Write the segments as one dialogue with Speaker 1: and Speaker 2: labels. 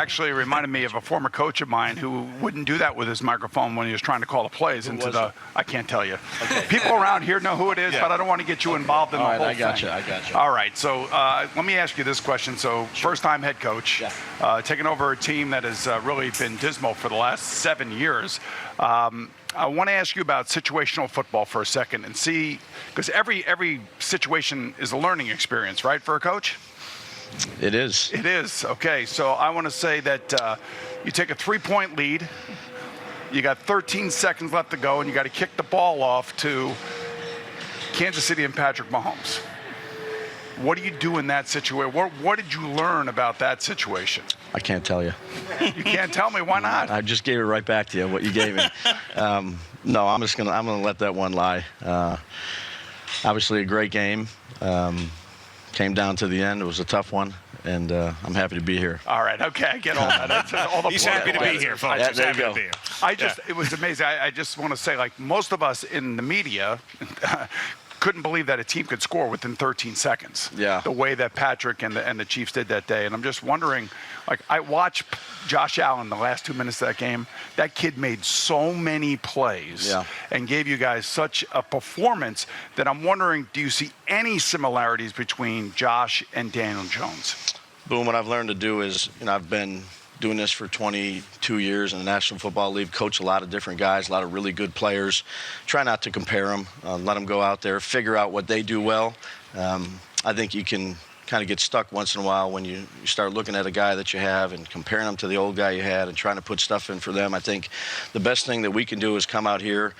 Speaker 1: actually reminded me of a former coach of mine who wouldn't do that with his microphone when he was trying to call the plays into the. I can't tell you. Okay. People around here know who it is, but I don't want to get you involved in the whole thing.
Speaker 2: I got you.
Speaker 1: All right, so let me ask you this question. So, first-time head coach, taking over a team that has really been dismal for the last 7 years. I want to ask you about situational football for a second and see, because every situation is a learning experience, right, for a coach?
Speaker 2: It is.
Speaker 1: It is. Okay, so I want to say that you take a 3-point lead, you got 13 seconds left to go, and you got to kick the ball off to Kansas City and Patrick Mahomes. What do you do in that situation? What did you learn about that situation?
Speaker 2: I can't tell you.
Speaker 1: You can't tell me? Why not?
Speaker 2: I just gave it right back to you, what you gave me. No, I'm gonna let that one lie. Obviously a great game. Came down to the end. It was a tough one, and I'm happy to be here.
Speaker 1: All right, okay, I get all that. That's all the
Speaker 3: He's happy to be here, folks.
Speaker 2: There you go.
Speaker 1: It was amazing. I just want to say, like, most of us in the media couldn't believe that a team could score within 13 seconds.
Speaker 2: Yeah.
Speaker 1: The way that Patrick and the Chiefs did that day. And I'm just wondering, like, I watched Josh Allen the last 2 minutes of that game. That kid made so many plays and gave you guys such a performance that I'm wondering, do you see any similarities between Josh and Daniel Jones?
Speaker 2: Boom, what I've learned to do is, I've been doing this for 22 years in the National Football League, coach a lot of different guys, a lot of really good players. Try not to compare them, let them go out there, figure out what they do well. I think you can kind of get stuck once in a while when you start looking at a guy that you have and comparing them to the old guy you had and trying to put stuff in for them. I think the best thing that we can do is come out here,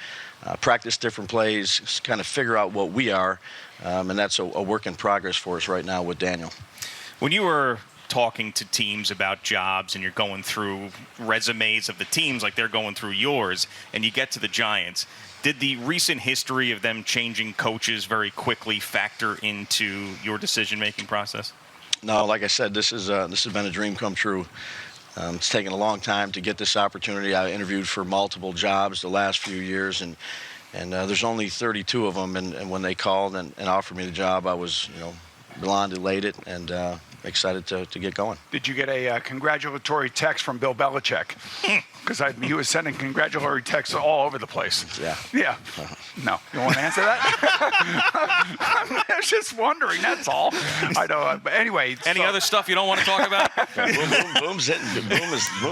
Speaker 2: practice different plays, kind of figure out what we are, and that's a work in progress for us right now with Daniel.
Speaker 3: When you were talking to teams about jobs and you're going through resumes of the teams like they're going through yours, and you get to the Giants, did the recent history of them changing coaches very quickly factor into your decision-making process?
Speaker 2: No, like I said, this has been a dream come true. It's taken a long time to get this opportunity. I interviewed for multiple jobs the last few years, and there's only 32 of them, and when they called and offered me the job, I was, beyond elated and excited to get going.
Speaker 1: Did you get a congratulatory text from Bill Belichick? Because he was sending congratulatory texts all over the place.
Speaker 2: Yeah.
Speaker 1: Yeah. No. You want to answer that? I was just wondering, that's all. I know. But anyway.
Speaker 3: Any other stuff you don't want to talk about?
Speaker 2: Boom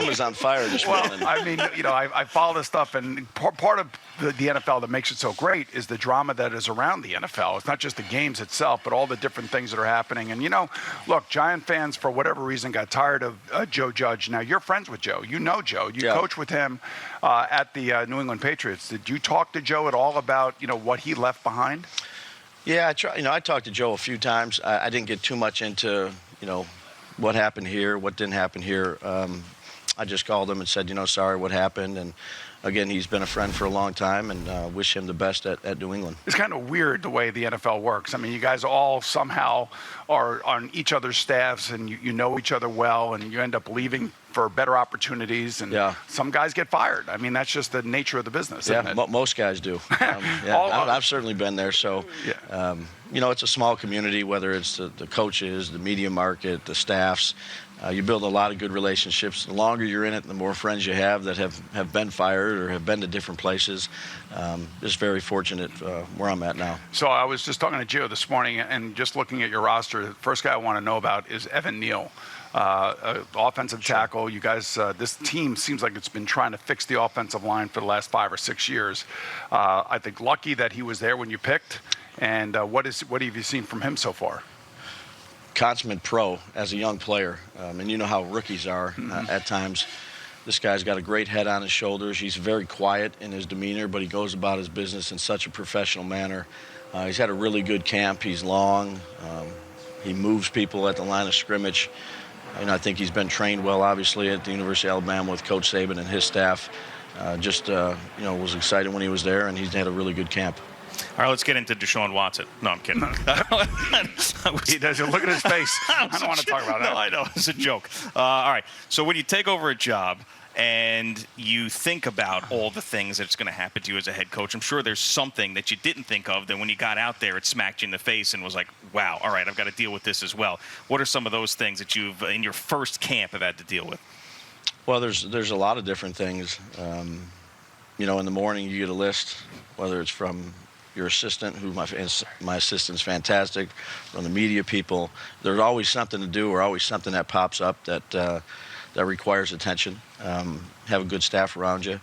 Speaker 2: is on fire this morning.
Speaker 1: Well, I mean, I follow this stuff, and part of the NFL that makes it so great is the drama that is around the NFL. It's not just the games itself, but all the different things that are happening. And, look, Giant fans, for whatever reason, got tired of Joe Judge. Now, you're friends with Joe. You know Joe. You coach with him at the New England Patriots. Did you talk to Joe at all about, what he left behind?
Speaker 2: Yeah, I talked to Joe a few times. I didn't get too much into, what happened here, what didn't happen here. I just called him and said, sorry, what happened. And again, he's been a friend for a long time, and wish him the best at New England.
Speaker 1: It's kind of weird the way the NFL works. I mean, you guys all somehow are on each other's staffs, and you know each other well, and you end up leaving for better opportunities, and some guys get fired. I mean, that's just the nature of the business, isn't it?
Speaker 2: Most guys do. I've certainly been there. So, it's a small community, whether it's the coaches, the media market, the staffs. You build a lot of good relationships. The longer you're in it, the more friends you have that have been fired or have been to different places. Just very fortunate where I'm at now. So
Speaker 1: I was just talking to Gio this morning, and just looking at your roster, the first guy I want to know about is Evan Neal, offensive tackle. You guys, this team seems like it's been trying to fix the offensive line for the last 5 or 6 years. I think lucky that he was there when you picked. And what have you seen from him so far?
Speaker 2: Consummate pro as a young player, and you know how rookies are at times. This guy's got a great head on his shoulders. He's very quiet in his demeanor, but he goes about his business in such a professional manner. He's had a really good camp. He's long. He moves people at the line of scrimmage. I think he's been trained well, obviously, at the University of Alabama with Coach Saban and his staff. Was excited when he was there, and he's had a really good camp.
Speaker 3: All right, let's get into Deshaun Watson. No, I'm kidding.
Speaker 1: He doesn't look at his face. I don't want to talk about that.
Speaker 3: No, I know. It's a joke. All right. So when you take over a job and you think about all the things that's going to happen to you as a head coach, I'm sure there's something that you didn't think of that when you got out there, it smacked you in the face and was like, wow, all right, I've got to deal with this as well. What are some of those things that you've, in your first camp, have had to deal with?
Speaker 2: Well, there's a lot of different things. In the morning you get a list, whether it's from your assistant, who my assistant's fantastic, from the media people. There's always something to do, or always something that pops up that requires attention. Have a good staff around you.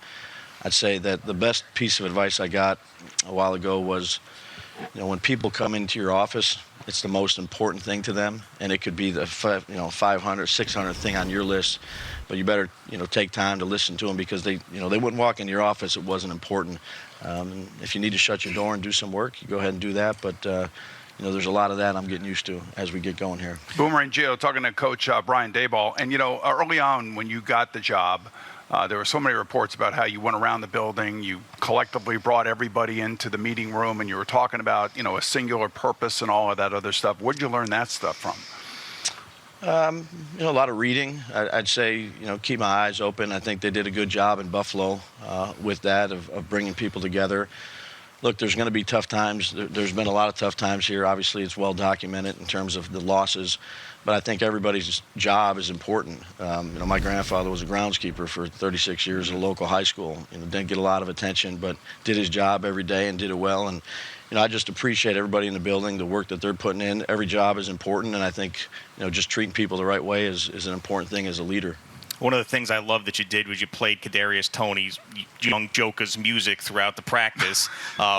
Speaker 2: I'd say that the best piece of advice I got a while ago was, when people come into your office, it's the most important thing to them, and it could be the 500, 600 thing on your list, but you better take time to listen to them, because they wouldn't walk into your office if it wasn't important. If you need to shut your door and do some work, you go ahead and do that, but there's a lot of that I'm getting used to as we get going here.
Speaker 1: Boomer and Gio talking to Coach Brian Daboll, and early on when you got the job, there were so many reports about how you went around the building, you collectively brought everybody into the meeting room, and you were talking about, a singular purpose and all of that other stuff. Where'd you learn that stuff from?
Speaker 2: A lot of reading. I'd say, keep my eyes open. I think they did a good job in Buffalo with that, of bringing people together. Look, there's going to be tough times. There's been a lot of tough times here. Obviously, it's well documented in terms of the losses. But I think everybody's job is important. My grandfather was a groundskeeper for 36 years at a local high school. Didn't get a lot of attention, but did his job every day and did it well. And I just appreciate everybody in the building, the work that they're putting in. Every job is important, and I think just treating people the right way is an important thing as a leader.
Speaker 3: One of the things I love that you did was you played Kadarius Toney's Young Joker's music throughout the practice,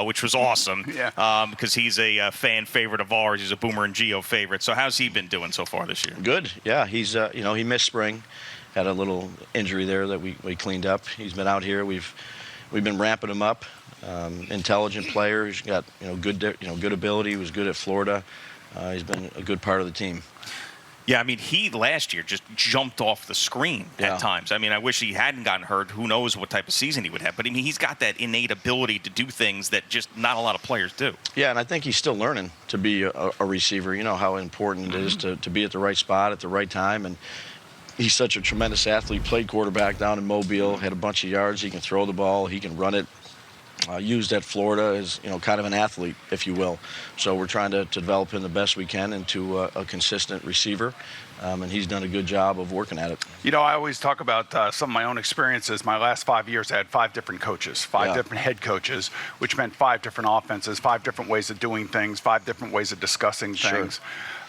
Speaker 3: which was awesome.
Speaker 1: Yeah.
Speaker 3: Because he's a fan favorite of ours. He's a Boomer and Gio favorite. So how's he been doing so far this year?
Speaker 2: Good. Yeah, he's he missed spring, had a little injury there that we cleaned up. He's been out here. We've been ramping him up. Intelligent player. He's got good ability. He was good at Florida. He's been a good part of the team.
Speaker 3: Yeah, I mean, he last year just jumped off the screen at times. I mean, I wish he hadn't gotten hurt. Who knows what type of season he would have. But, I mean, he's got that innate ability to do things that just not a lot of players do.
Speaker 2: Yeah, and I think he's still learning to be a receiver. You know how important it is to be at the right spot at the right time. And he's such a tremendous athlete. Played quarterback down in Mobile, had a bunch of yards. He can throw the ball. He can run it. Used at Florida as kind of an athlete, if you will. So we're trying to develop him the best we can into a consistent receiver, and he's done a good job of working at it.
Speaker 1: I always talk about some of my own experiences. My last 5 years, I had 5 different coaches, 5 different head coaches, which meant 5 different offenses, 5 different ways of doing things, 5 different ways of discussing things.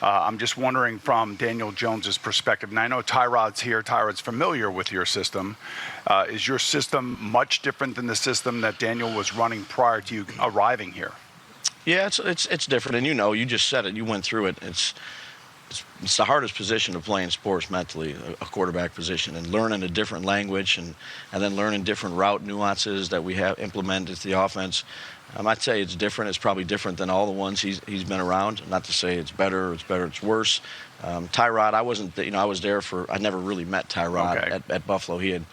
Speaker 1: I'm just wondering from Daniel Jones's perspective, and I know Tyrod's here. Tyrod's familiar with your system. Is your system much different than the system that Daniel was running prior to you arriving here?
Speaker 2: Yeah, it's different, and you just said it. You went through it. It's the hardest position to play in sports mentally, a quarterback position, and learning a different language and then learning different route nuances that we have implemented to the offense. I'd say it's different. It's probably different than all the ones he's been around. Not to say it's better, it's worse. Tyrod, I wasn't. I was there for. I never really met Tyrod at Buffalo. He had,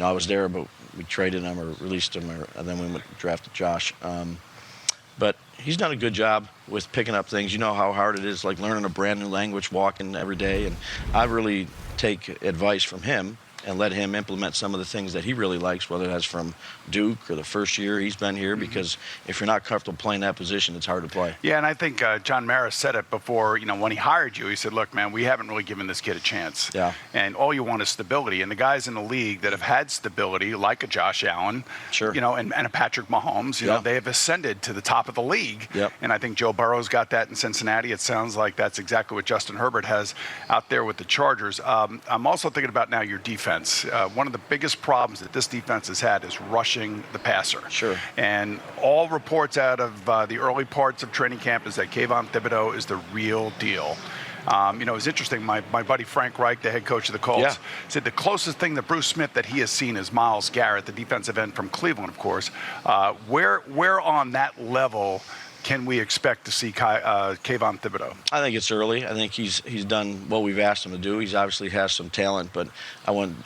Speaker 2: I was there, but we traded him or released him, and then we drafted Josh. But he's done a good job with picking up things. You know how hard it is, like learning a brand new language, walking every day. And I really take advice from him and let him implement some of the things that he really likes, whether that's from Duke or the first year he's been here, because if you're not comfortable playing that position, it's hard to play.
Speaker 1: Yeah, and I think John Maris said it before, when he hired you, he said, look, man, we haven't really given this kid a chance.
Speaker 2: Yeah.
Speaker 1: And all you want is stability. And the guys in the league that have had stability, like a Josh Allen, and a Patrick Mahomes, they have ascended to the top of the league.
Speaker 2: Yep.
Speaker 1: And I think Joe Burrow's got that in Cincinnati. It sounds like that's exactly what Justin Herbert has out there with the Chargers. I'm also thinking about now your defense. One of the biggest problems that this defense has had is rushing the passer.
Speaker 2: Sure.
Speaker 1: And all reports out of the early parts of training camp is that Kayvon Thibodeau is the real deal. It was interesting. My buddy Frank Reich, the head coach of the Colts, said the closest thing that Bruce Smith that he has seen is Myles Garrett, the defensive end from Cleveland, of course. Where on that level can we expect to see Kayvon Thibodeau?
Speaker 2: I think it's early. I think he's done what we've asked him to do. He's obviously has some talent, but I wouldn't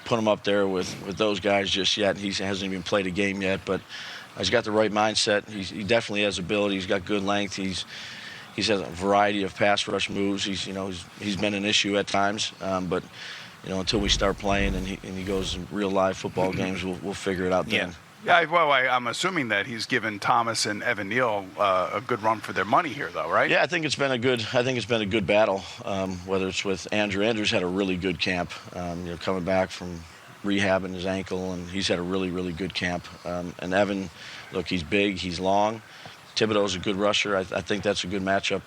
Speaker 2: put him up there with those guys just yet. He hasn't even played a game yet, but he's got the right mindset. He definitely has ability. He's got good length. He's has a variety of pass rush moves. He's been an issue at times, but until we start playing and he goes in real live football games, we'll figure it out then.
Speaker 1: Yeah, well, I'm assuming that he's given Thomas and Evan Neal a good run for their money here, though, right?
Speaker 2: Yeah, I think it's been a good battle. Whether it's with Andrew. Andrew's had a really good camp. Coming back from rehabbing his ankle, and he's had a really, really good camp. And Evan, look, he's big, he's long. Thibodeau's a good rusher. I think that's a good matchup,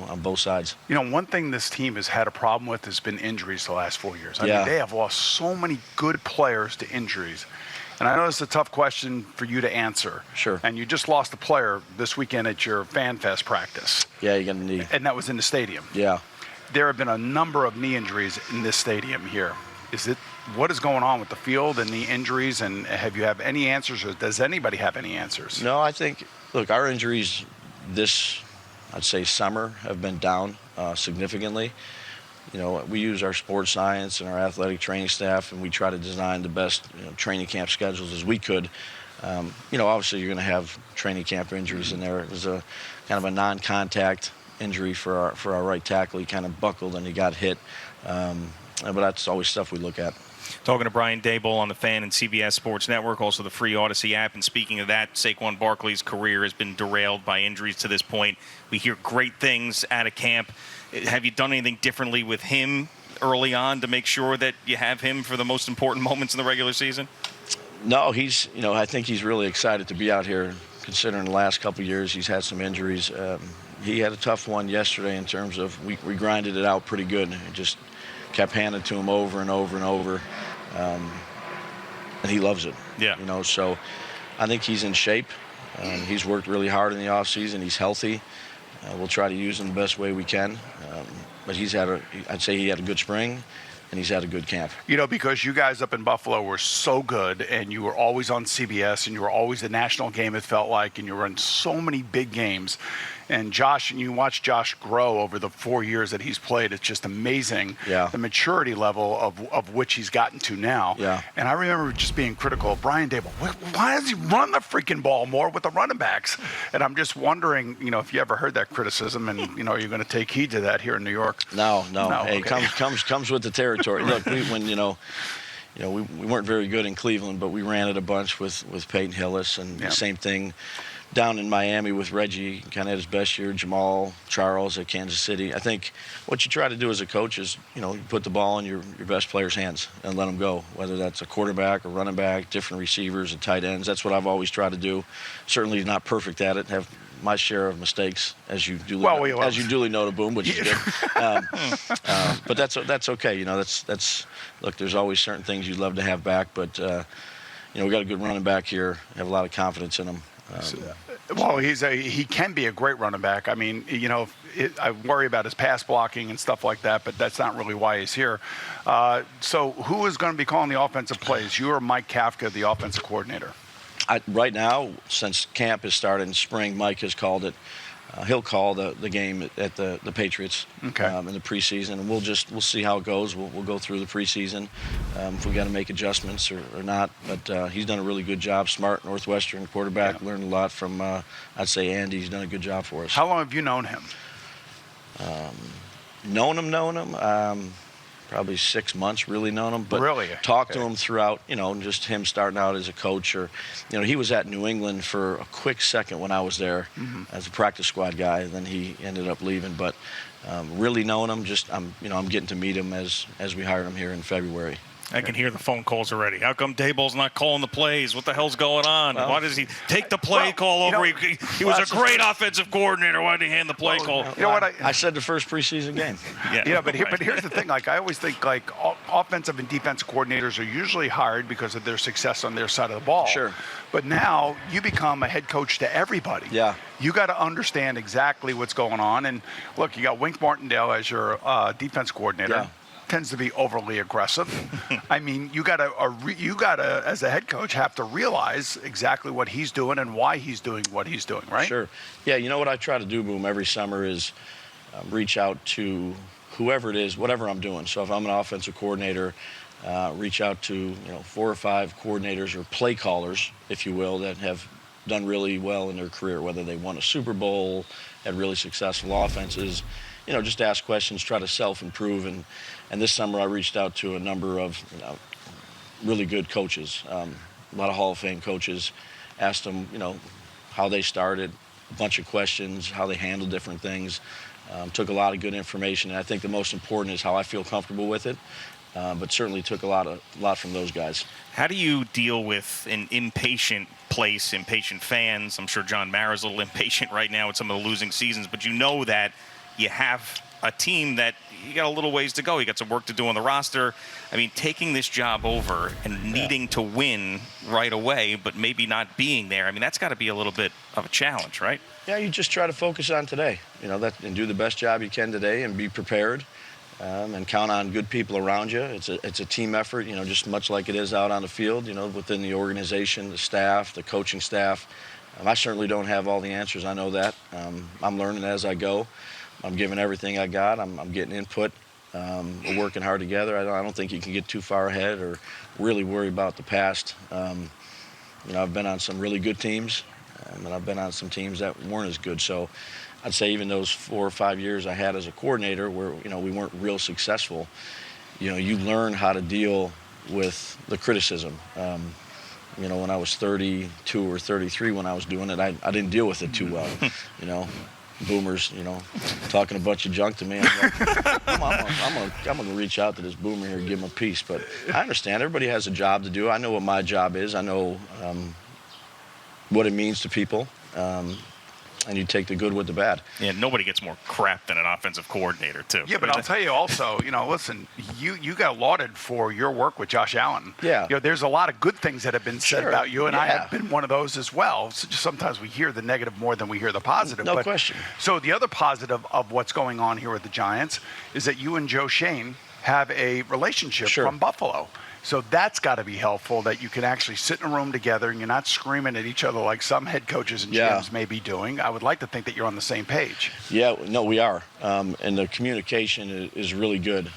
Speaker 2: on both sides.
Speaker 1: One thing this team has had a problem with has been injuries the last 4 years. I
Speaker 2: Yeah.
Speaker 1: mean, they have lost so many good players to injuries. And I know it's a tough question for you to answer.
Speaker 2: Sure.
Speaker 1: And you just lost a player this weekend at your Fan Fest practice.
Speaker 2: Yeah, you got a knee.
Speaker 1: And that was in the stadium.
Speaker 2: Yeah.
Speaker 1: There have been a number of knee injuries in this stadium here. What is going on with the field and the injuries, and have you have any answers, or does anybody have any answers?
Speaker 2: No, I think, look, our injuries this, I'd say, summer have been down significantly. We use our sports science and our athletic training staff, and we try to design the best training camp schedules as we could. Obviously you're going to have training camp injuries in there. It was a kind of a non-contact injury for our right tackle. He kind of buckled and he got hit. But that's always stuff we look at.
Speaker 3: Talking to Brian Daboll on the Fan and CBS Sports Network, also the free Odyssey app. And speaking of that, Saquon Barkley's career has been derailed by injuries to this point. We hear great things out of camp. Have you done anything differently with him early on to make sure that you have him for the most important moments in the regular season?
Speaker 2: No, I think he's really excited to be out here, considering the last couple of years he's had some injuries. He had a tough one yesterday in terms of we grinded it out pretty good. It just kept handing to him over and over and over, and he loves it.
Speaker 3: Yeah.
Speaker 2: So I think he's in shape. He's worked really hard in the offseason. He's healthy. We'll try to use him the best way we can. But I'd say he had a good spring, and he's had a good camp.
Speaker 1: Because you guys up in Buffalo were so good, and you were always on CBS, and you were always the national game, it felt like, and you were in so many big games. And you watch Josh grow over the 4 years that he's played. It's just amazing, the maturity level of which he's gotten to now.
Speaker 2: Yeah.
Speaker 1: And I remember just being critical of Brian Daboll. Why does he run the freaking ball more with the running backs? And I'm just wondering, if you ever heard that criticism, and you're going to take heed to that here in New York.
Speaker 2: No. Hey,
Speaker 1: okay.
Speaker 2: comes with the territory. Look, we weren't very good in Cleveland, but we ran it a bunch with Peyton Hillis, and the same thing down in Miami with Reggie. Kind of had his best year. Jamal Charles at Kansas City. I think what you try to do as a coach is, you put the ball in your best player's hands and let them go, whether that's a quarterback, a running back, different receivers, and tight ends. That's what I've always tried to do. Certainly not perfect at it. Have my share of mistakes, as you duly know to Boom, which is good. But that's okay. That's look. There's always certain things you'd love to have back, but we got a good running back here. Have a lot of confidence in him.
Speaker 1: He can be a great running back. I mean, I worry about his pass blocking and stuff like that, but that's not really why he's here. So who is going to be calling the offensive plays? You or Mike Kafka, the offensive coordinator?
Speaker 2: Right now, since camp has started in spring, Mike has called it. He'll call the game at the Patriots in the preseason, and we'll see how it goes. We'll go through the preseason if we got to make adjustments or not. But he's done a really good job. Smart Northwestern quarterback. Learned a lot from I'd say Andy. He's done a good job for us.
Speaker 1: How long have you known him?
Speaker 2: Known him. Probably 6 months, really known him. But
Speaker 1: really?
Speaker 2: Talked to him throughout, just him starting out as a coach. Or, he was at New England for a quick second when I was there as a practice squad guy. Then he ended up leaving. But really knowing him, I'm getting to meet him as we hired him here in February.
Speaker 3: I can hear the phone calls already. How come Daboll's not calling the plays? What the hell's going on? Why does he take the play call over? He was a great offensive coordinator. Why did he hand the play call?
Speaker 1: You know what?
Speaker 2: I said the first preseason game.
Speaker 1: But here's the thing. Like, I always think, like, offensive and defensive coordinators are usually hired because of their success on their side of the ball.
Speaker 2: Sure.
Speaker 1: But now you become a head coach to everybody.
Speaker 2: Yeah.
Speaker 1: You got to understand exactly what's going on. And look, you got Wink Martindale as your defense coordinator.
Speaker 2: Yeah.
Speaker 1: Tends to be overly aggressive. I mean, you gotta, as a head coach, have to realize exactly what he's doing and why he's doing what he's doing, right?
Speaker 2: Sure. Yeah, what I try to do, Boom, every summer is reach out to whoever it is, whatever I'm doing. So if I'm an offensive coordinator, reach out to 4 or 5 coordinators or play callers, if you will, that have done really well in their career, whether they won a Super Bowl, had really successful offenses. Just ask questions, try to self-improve. And this summer I reached out to a number of really good coaches. a lot of Hall of Fame coaches, asked them, how they started, a bunch of questions, how they handled different things. Took a lot of good information, and I think the most important is how I feel comfortable with it. But certainly took a lot from those guys.
Speaker 3: How do you deal with an impatient place, impatient fans? I'm sure John Mara's a little impatient right now with some of the losing seasons, but you know that you have a team that you got a little ways to go. You got some work to do on the roster. I mean, taking this job over and needing to win right away, but maybe not being there, I mean, that's got to be a little bit of a challenge, right?
Speaker 2: Yeah, you just try to focus on today, and do the best job you can today and be prepared. And count on good people around you. It's a team effort, just much like it is out on the field, within the organization, the staff, the coaching staff. I certainly don't have all the answers. I know that. I'm learning as I go. I'm giving everything I got. I'm getting input. We're working hard together. I don't think you can get too far ahead or really worry about the past. I've been on some really good teams, and I've been on some teams that weren't as good. So I'd say even those 4 or 5 years I had as a coordinator where, we weren't real successful, you learn how to deal with the criticism. When I was 32 or 33 when I was doing it, I didn't deal with it too well. Boomers, talking a bunch of junk to me. I'm like, I'm gonna reach out to this boomer here and give him a piece. But I understand everybody has a job to do. I know what my job is. I know what it means to people. And you take the good with the bad.
Speaker 3: Yeah, nobody gets more crap than an offensive coordinator, too.
Speaker 1: Yeah, but I'll tell you also, listen, you got lauded for your work with Josh Allen.
Speaker 2: Yeah.
Speaker 1: There's a lot of good things that have been said about you, and I have been one of those as well. So just sometimes we hear the negative more than we hear the positive.
Speaker 2: No question.
Speaker 1: So the other positive of what's going on here with the Giants is that you and Joe Shane have a relationship from Buffalo. So that's got to be helpful, that you can actually sit in a room together and you're not screaming at each other like some head coaches and GMs may be doing. I would like to think that you're on the same page.
Speaker 2: Yeah, no, we are. And the communication is really good.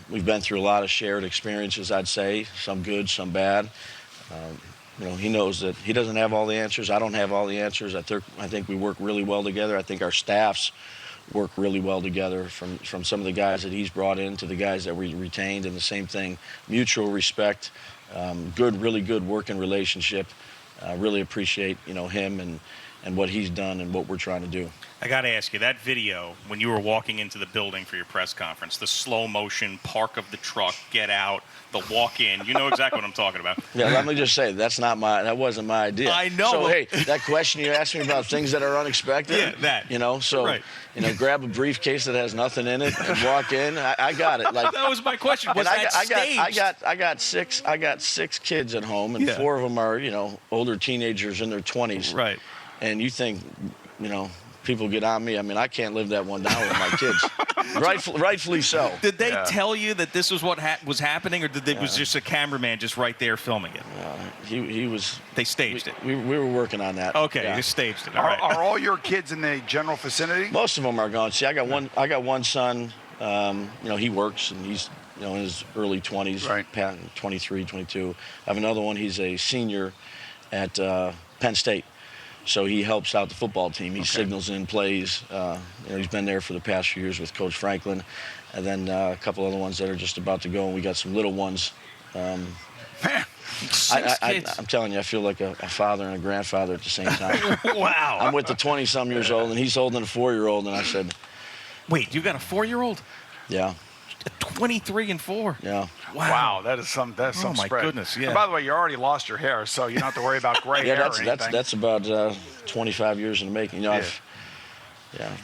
Speaker 2: We've been through a lot of shared experiences, I'd say, some good, some bad. He knows that he doesn't have all the answers. I don't have all the answers. I think we work really well together. I think our staffs work really well together, from some of the guys that he's brought in to the guys that we retained, and the same thing, mutual respect, really good working relationship. I really appreciate, him and what he's done and what we're trying to do.
Speaker 3: I got to ask you, that video, when you were walking into the building for your press conference, the slow motion park of the truck, get out, the walk in, you know exactly what I'm talking about.
Speaker 2: Yeah, let me just say, that wasn't my idea.
Speaker 3: I know.
Speaker 2: So, hey, that question you asked me about things that are unexpected.
Speaker 3: Yeah, that.
Speaker 2: Grab a briefcase that has nothing in it and walk in. I got it. Like,
Speaker 3: that was my question. Was that staged?
Speaker 2: I got six kids at home, and 4 of them are, older teenagers in their 20s.
Speaker 3: Right.
Speaker 2: And you think, people get on me. I mean, I can't live that one down with my kids. Rightfully so.
Speaker 3: Did they tell you that this was what was happening, or was just a cameraman just right there filming it?
Speaker 2: He was.
Speaker 3: They staged it.
Speaker 2: We were working on that.
Speaker 3: Okay, they staged it. All right.
Speaker 1: Are all your kids in the general vicinity?
Speaker 2: Most of them are gone. See, I got one son. He works and he's in his early 20s,
Speaker 1: right.
Speaker 2: 23, 22. I have another one. He's a senior at Penn State. So he helps out the football team. He signals in plays. He's been there for the past few years with Coach Franklin. And then a couple other ones that are just about to go. And we got some little ones.
Speaker 3: Man, 6 kids.
Speaker 2: I'm telling you, I feel like a father and a grandfather at the same time.
Speaker 3: Wow.
Speaker 2: I'm with the 20-some years old, and he's holding a 4-year-old. And I said,
Speaker 3: wait, you got a 4-year-old?
Speaker 2: Yeah.
Speaker 3: 23 and 4.
Speaker 2: Yeah.
Speaker 1: Wow, that is some spread.
Speaker 3: Oh my goodness, yeah.
Speaker 1: And by the way, you already lost your hair, so you don't have to worry about gray hair or anything.
Speaker 2: That's about 25 years in the making. I've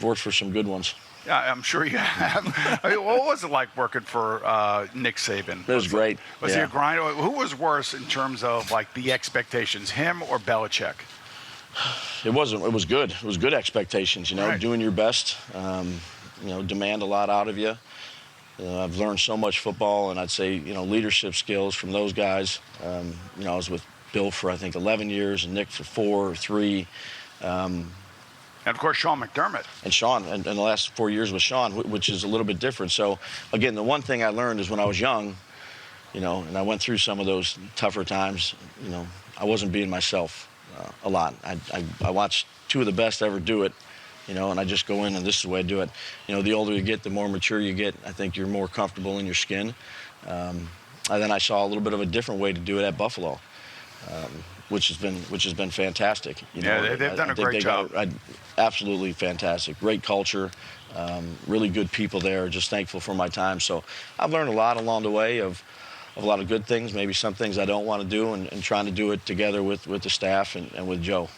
Speaker 2: worked for some good ones.
Speaker 1: Yeah, I'm sure you have. I mean, what was it like working for Nick Saban?
Speaker 2: It was great.
Speaker 1: Was he a grind? Who was worse in terms of like the expectations, him or Belichick?
Speaker 2: It wasn't. It was good. It was good expectations.
Speaker 1: Right.
Speaker 2: Doing your best. Demand a lot out of you. I've learned so much football, and I'd say, leadership skills from those guys. I was with Bill for, I think, 11 years, and Nick for 4 or 3.
Speaker 1: And, of course, Sean McDermott.
Speaker 2: And Sean, and the last 4 years with Sean, which is a little bit different. So, again, the one thing I learned is when I was young, and I went through some of those tougher times, I wasn't being myself a lot. I watched 2 of the best ever do it. And I just go in, and this is the way I do it. The older you get, the more mature you get. I think you're more comfortable in your skin. And then I saw a little bit of a different way to do it at Buffalo. which has been fantastic.
Speaker 1: They've done a great job.
Speaker 2: Absolutely fantastic. Great culture, really good people there. Just thankful for my time. So I've learned a lot along the way of a lot of good things, maybe some things I don't want to do, and trying to do it together with the staff and with Joe.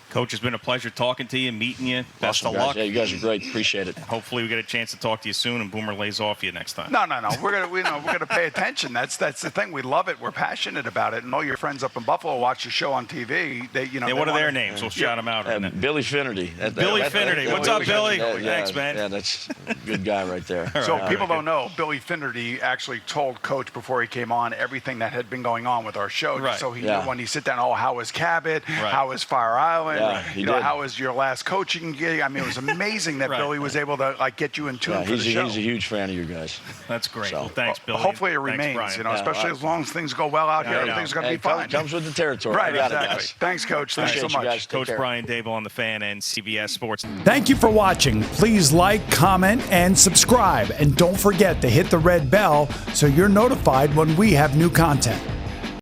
Speaker 3: Coach, it's been a pleasure talking to you, meeting you. Best of luck.
Speaker 2: Yeah, you guys are great. Appreciate it.
Speaker 3: Hopefully, we get a chance to talk to you soon, and Boomer lays off you next time.
Speaker 1: No. We're gonna pay attention. That's the thing. We love it. We're passionate about it. And all your friends up in Buffalo watch the show on TV.
Speaker 3: What are their names? We'll shout them out.
Speaker 2: Billy Finnerty.
Speaker 3: Billy Finnerty. What's up, Billy? Thanks, man.
Speaker 2: Yeah, that's a good guy right there.
Speaker 1: So people don't know, Billy Finnerty actually told Coach before he came on everything that had been going on with our show.
Speaker 3: Right.
Speaker 1: So he knew when he sit down, how was Cabot?
Speaker 3: Right.
Speaker 1: How was Fire Island?
Speaker 2: Yeah, he did.
Speaker 1: How was your last coaching gig? I mean, it was amazing that Billy was able to get you in tune for the show.
Speaker 2: He's a huge fan of you guys.
Speaker 3: That's great.
Speaker 2: So,
Speaker 3: well, thanks, Billy.
Speaker 1: Hopefully it
Speaker 3: Thanks,
Speaker 1: remains,
Speaker 3: Brian.
Speaker 1: especially as long as things go well out here. Everything's going to be fine.
Speaker 2: Comes with the territory.
Speaker 1: Right,
Speaker 2: exactly.
Speaker 1: Thanks, Coach. Thanks so much.
Speaker 2: Guys.
Speaker 3: Coach Brian Daboll on the Fan and CBS Sports.
Speaker 4: Thank you for watching. Please like, comment, and subscribe. And don't forget to hit the red bell so you're notified when we have new content.